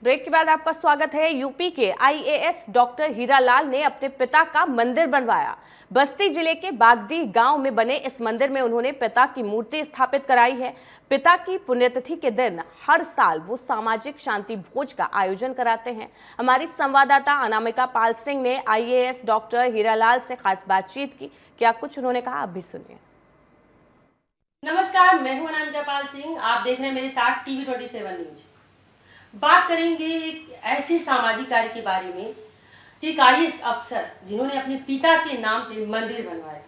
Break के बाद आपका स्वागत है। यूपी के आईएएस डॉक्टर हीरालाल ने अपने पिता का मंदिर बनवाया। बस्ती जिले के बागडीह गांव में बने इस मंदिर में उन्होंने पिता की मूर्ति स्थापित कराई है। पिता की पुण्यतिथि के दिन हर साल वो सामाजिक शांति भोज का आयोजन कराते हैं। हमारी संवाददाता अनामिका पाल सिंह ने आईएएस डॉक्टर हीरालाल से खास बातचीत की। क्या कुछ उन्होंने कहा, आप भी सुनिए। नमस्कार, मैं हूं अनामिका पाल सिंह। आप देख रहे हैं मेरे साथ टीवी 27 न्यूज। बात करेंगे एक ऐसे सामाजिक कार्य के बारे में कि एक आईएएस अफसर जिन्होंने अपने पिता के नाम पे मंदिर बनवाया।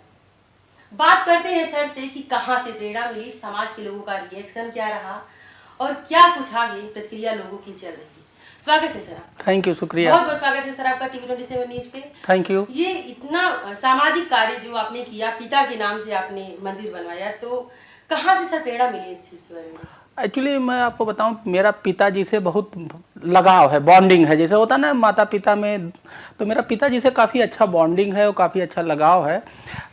बात करते हैं सर से कि कहां से प्रेरणा मिली, समाज के लोगों का रिएक्शन क्या रहा और क्या कुछ आगे प्रतिक्रिया लोगों की चल रही है। स्वागत है सर आपका। थैंक यू, शुक्रिया। बहुत बहुत स्वागत है सर आपका टीवी 27 न्यूज पे। Thank you. ये इतना सामाजिक कार्य जो आपने किया, पिता के नाम से आपने मंदिर बनवाया, तो कहाँ से सर प्रेरणा मिली इस चीज के बारे में? एक्चुअली मैं आपको बताऊं, मेरा पिताजी से बहुत लगाव है, बॉन्डिंग है। जैसे होता ना माता पिता में, तो मेरा पिताजी से काफ़ी अच्छा बॉन्डिंग है और काफ़ी अच्छा लगाव है।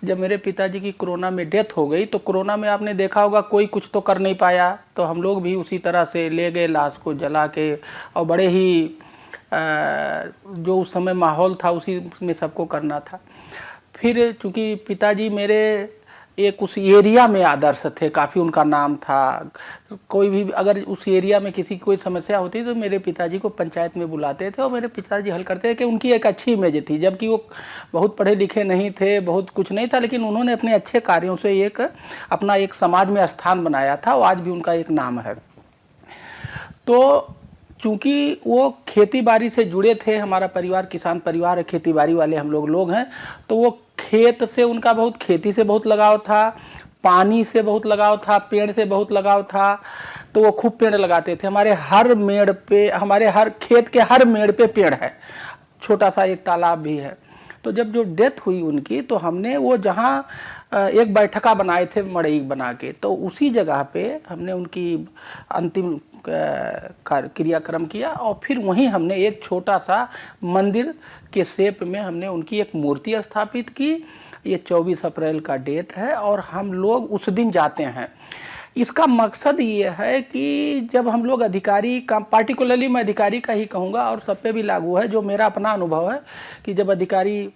जब मेरे पिताजी की कोरोना में डेथ हो गई, तो कोरोना में आपने देखा होगा कोई कुछ तो कर नहीं पाया, तो हम लोग भी उसी तरह से ले गए लाश को जला के, और बड़े ही जो उस समय माहौल था उसी में सबको करना था। फिर चूँकि पिताजी मेरे एक उस एरिया में आदर्श थे, काफ़ी उनका नाम था। कोई भी अगर उस एरिया में किसी की कोई समस्या होती तो मेरे पिताजी को पंचायत में बुलाते थे और मेरे पिताजी हल करते थे कि उनकी एक अच्छी इमेज थी। जबकि वो बहुत पढ़े लिखे नहीं थे, बहुत कुछ नहीं था, लेकिन उन्होंने अपने अच्छे कार्यों से एक अपना एक समाज में स्थान बनाया था और आज भी उनका एक नाम है। तो चूँकि वो खेती बाड़ी से जुड़े थे, हमारा परिवार किसान परिवार है, खेती बाड़ी वाले हम लोग हैं, तो वो खेत से उनका बहुत, खेती से बहुत लगाव था, पानी से बहुत लगाव था, पेड़ से बहुत लगाव था। तो वो खूब पेड़ लगाते थे। हमारे हर मेड़ पे, हमारे हर खेत के हर मेड़ पे पेड़ है, छोटा सा एक तालाब भी है। तो जब जो डेथ हुई उनकी, तो हमने वो जहाँ एक बैठका बनाए थे मड़ई बना के, तो उसी जगह पे हमने उनकी अंतिम क्रियाक्रम किया और फिर वहीं हमने एक छोटा सा मंदिर के शेप में हमने उनकी एक मूर्ति स्थापित की। ये 24 अप्रैल का डेट है और हम लोग उस दिन जाते हैं। इसका मकसद ये है कि जब हम लोग अधिकारी का, पार्टिकुलरली मैं अधिकारी का ही कहूँगा और सब पे भी लागू है, जो मेरा अपना अनुभव है कि जब अधिकारी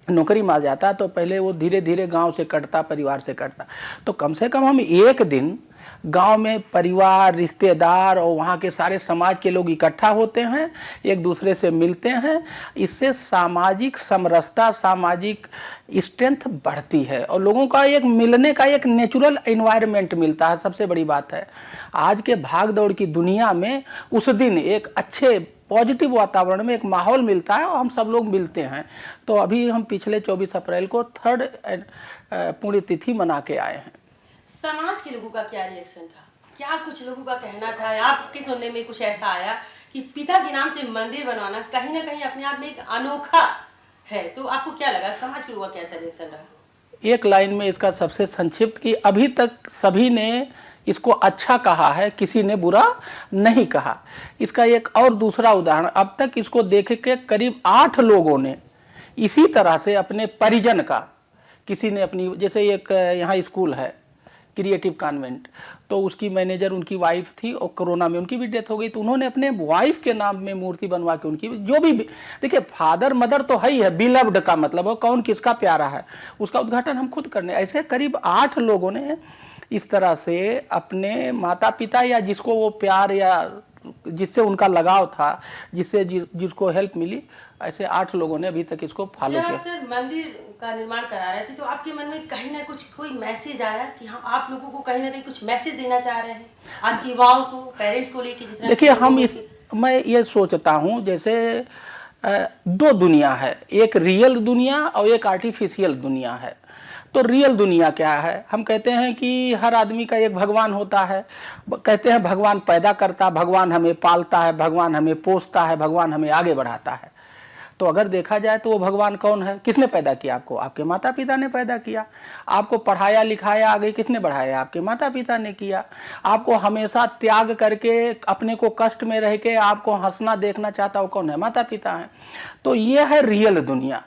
नौकरी में आ जाता तो पहले वो धीरे धीरे गांव से कटता, परिवार से कटता। तो कम से कम हम एक दिन गांव में परिवार, रिश्तेदार और वहाँ के सारे समाज के लोग इकट्ठा होते हैं, एक दूसरे से मिलते हैं। इससे सामाजिक समरसता, सामाजिक स्ट्रेंथ बढ़ती है और लोगों का एक मिलने का एक नेचुरल एनवायरनमेंट मिलता है। सबसे बड़ी बात है आज के भाग दौड़ की दुनिया में उस दिन एक अच्छे पॉजिटिव वातावरण में एक माहौल मिलता है और हम सब लोग मिलते हैं। तो अभी हम पिछले 24 अप्रैल को 3rd पुण्यतिथि मना के आए हैं। समाज के लोगों का क्या रिएक्शन था? क्या कुछ लोगों का कहना था? आपके सुनने में कुछ ऐसा आया कि पिता के नाम से मंदिर बनवाना कहीं ना कहीं अपने आप में एक अनोखा है, तो आपको क्या लगा? समाज के लोगों का कैसा रिएक्शन रहा? एक लाइन में इसका सबसे संक्षिप्त कि अभी तक सभी ने इसको अच्छा कहा है, किसी ने बुरा नहीं कहा। इसका एक और दूसरा उदाहरण, अब तक इसको देख के करीब 8 लोगों ने इसी तरह से अपने परिजन का, किसी ने अपनी, जैसे एक यहाँ स्कूल है क्रिएटिव कॉन्वेंट, तो उसकी मैनेजर उनकी वाइफ थी और कोरोना में उनकी भी डेथ हो गई, तो उन्होंने अपने वाइफ के नाम में मूर्ति बनवा के उनकी, जो भी देखिए फादर मदर तो है ही है, बिलव्ड का मतलब है कौन किसका प्यारा है, उसका उद्घाटन हम खुद करने। ऐसे करीब 8 लोगों ने इस तरह से अपने माता पिता या जिसको वो प्यार या जिससे उनका लगाव था, जिसको हेल्प मिली, ऐसे 8 लोगों ने अभी तक इसको फॉलो किया। जब आप सर मंदिर का निर्माण करा रहे थे तो आपके मन में कहीं ना कुछ कोई मैसेज आया कि हम आप लोगों को कहीं ना कहीं कुछ मैसेज देना चाह रहे हैं आज के युवाओं को, पेरेंट्स को लेके? देखिए मैं ये सोचता हूँ, जैसे 2 दुनिया है, एक रियल दुनिया और एक आर्टिफिशियल दुनिया है। तो रियल दुनिया क्या है? हम कहते हैं कि हर आदमी का एक भगवान होता है, कहते हैं भगवान पैदा करता, भगवान हमें पालता है, भगवान हमें पोसता है, भगवान हमें आगे बढ़ाता है। तो अगर देखा जाए तो वो भगवान कौन है? किसने पैदा किया आपको? आपके माता पिता ने पैदा किया। आपको पढ़ाया लिखाया, आगे किसने बढ़ाया? आपके माता पिता ने किया। आपको हमेशा त्याग करके, अपने को कष्ट में रह के आपको हंसना देखना चाहता वो कौन है? माता पिता है। तो ये है रियल दुनिया।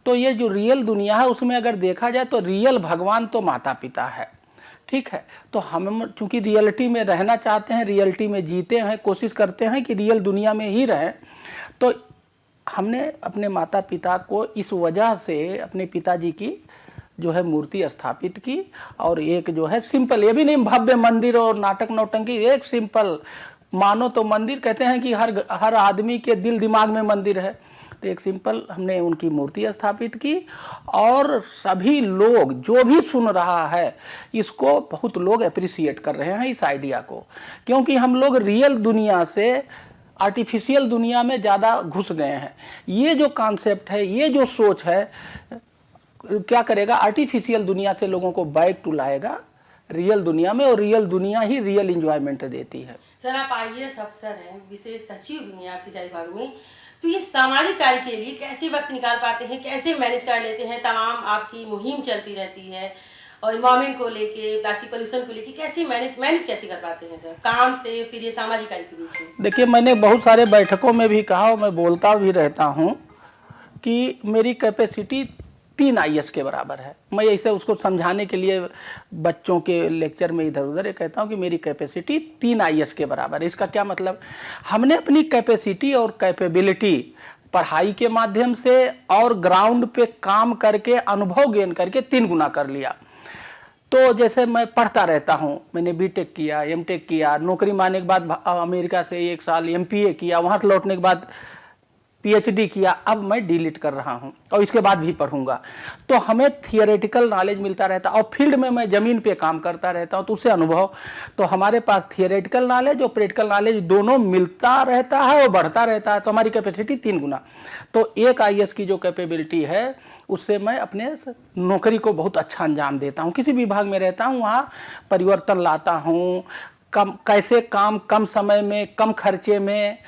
तो ये जो रियल दुनिया है उसमें अगर देखा जाए तो रियल भगवान तो माता पिता है, ठीक है, तो हम चूंकि रियलिटी में रहना चाहते हैं, रियलिटी में जीते हैं, कोशिश करते हैं कि रियल दुनिया में ही रहें, तो हमने अपने माता पिता को इस वजह से अपने पिताजी की जो है मूर्ति स्थापित की। और एक जो है सिंपल, ये भी नहीं भव्य मंदिर और नाटक नौटंकी, एक सिंपल मानो तो मंदिर, कहते हैं कि हर आदमी के दिल दिमाग में मंदिर है, तो एक सिंपल हमने उनकी मूर्ति स्थापित की। और सभी लोग जो भी सुन रहा है इसको बहुत लोग अप्रिसिएट कर रहे हैं इस आइडिया को, क्योंकि हम लोग रियल दुनिया से आर्टिफिशियल दुनिया में ज़्यादा घुस गए हैं। ये जो कॉन्सेप्ट है, ये जो सोच है, क्या करेगा, आर्टिफिशियल दुनिया से लोगों को बैक टू लाएगा रियल दुनिया में, और रियल दुनिया ही रियल इंजॉयमेंट देती है। सर, आप IAS अफसर हैं, विशेष सचिव भी हैं आप सिंचाई विभाग में, तो ये सामाजिक कार्य के लिए कैसे वक्त निकाल पाते हैं, कैसे मैनेज कर लेते हैं? तमाम आपकी मुहिम चलती रहती है और इन्वायरमेंट को लेके, प्लास्टिक पोल्यूशन को लेके, कैसे मैनेज कैसे कर पाते हैं सर, काम से फिर ये सामाजिक कार्य के बीच में? देखिए, मैंने बहुत सारे बैठकों में भी कहा और मैं बोलता भी रहता हूँ कि मेरी कैपेसिटी 3 IAS के बराबर है। मैं ऐसे उसको समझाने के लिए बच्चों के लेक्चर में इधर उधर कहता हूँ कि मेरी कैपेसिटी 3 IAS के बराबर है। इसका क्या मतलब, हमने अपनी कैपेसिटी और कैपेबिलिटी पढ़ाई के माध्यम से और ग्राउंड पे काम करके, अनुभव गेन करके 3 गुना कर लिया। तो जैसे मैं पढ़ता रहता हूँ, मैंने BTech किया, MTech किया, नौकरी माने के बाद अमेरिका से 1 साल MPA किया, वहाँ से लौटने के बाद PhD किया, अब मैं डिलीट कर रहा हूँ और इसके बाद भी पढ़ूंगा। तो हमें थियोरेटिकल नॉलेज मिलता रहता और फील्ड में मैं ज़मीन पे काम करता रहता हूँ, तो उससे अनुभव, तो हमारे पास थियोरेटिकल नॉलेज और प्रैक्टिकल नॉलेज दोनों मिलता रहता है और बढ़ता रहता है, तो हमारी कैपेसिटी 3 गुना। तो एक IAS की जो कैपेबिलिटी है उससे मैं अपने नौकरी को बहुत अच्छा अंजाम देता हूँ। किसी विभाग में रहता हूँ वहाँ परिवर्तन लाता हूँ, कैसे काम कम समय में, कम खर्चे में,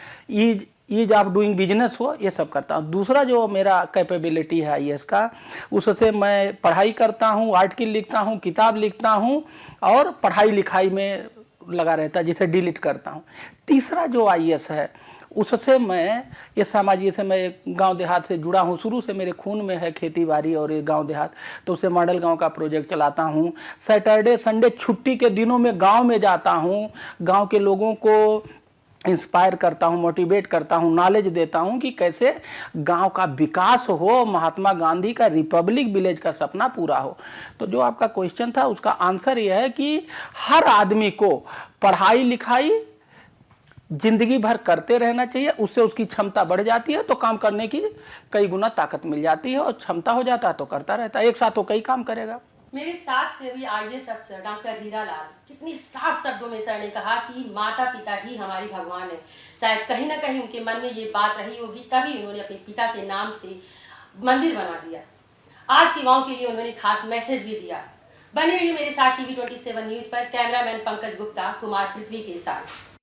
ईज ऑफ डूइंग बिजनेस हो, ये सब करता हूँ। दूसरा जो मेरा कैपेबिलिटी है IAS का, उससे मैं पढ़ाई करता हूँ, आर्टिकल लिखता हूँ, किताब लिखता हूँ और पढ़ाई लिखाई में लगा रहता है, जिसे डिलीट करता हूँ। तीसरा जो IAS है उससे मैं ये सामाजिक से मैं गांव देहात से जुड़ा हूँ, शुरू से मेरे खून में है खेती बाड़ी और ये गांव देहात, तो उससे मॉडल गांव का प्रोजेक्ट चलाता हूँ। सैटरडे संडे छुट्टी के दिनों में गांव में जाता हूँ, गांव के लोगों को इंस्पायर करता हूँ, मोटिवेट करता हूँ, नॉलेज देता हूँ कि कैसे गांव का विकास हो, महात्मा गांधी का रिपब्लिक विलेज का सपना पूरा हो। तो जो आपका क्वेश्चन था उसका आंसर यह है कि हर आदमी को पढ़ाई लिखाई जिंदगी भर करते रहना चाहिए, उससे उसकी क्षमता बढ़ जाती है, तो काम करने की कई गुना ताकत मिल जाती है और क्षमता हो जाता है तो करता रहता है, एक साथ वो कई काम करेगा। मेरे साथ से भी IAS अफसर डॉक्टर हीरालाल, कितनी साफ शब्दों में सर ने कहा कि माता पिता ही हमारी भगवान है। शायद कहीं ना कहीं उनके मन में ये बात रही होगी, तभी उन्होंने अपने पिता के नाम से मंदिर बना दिया। आज के गाँव के लिए उन्होंने खास मैसेज भी दिया। बने रहिए मेरे साथ TV 27 न्यूज पर। कैमरामैन पंकज गुप्ता, कुमार पृथ्वी के साथ।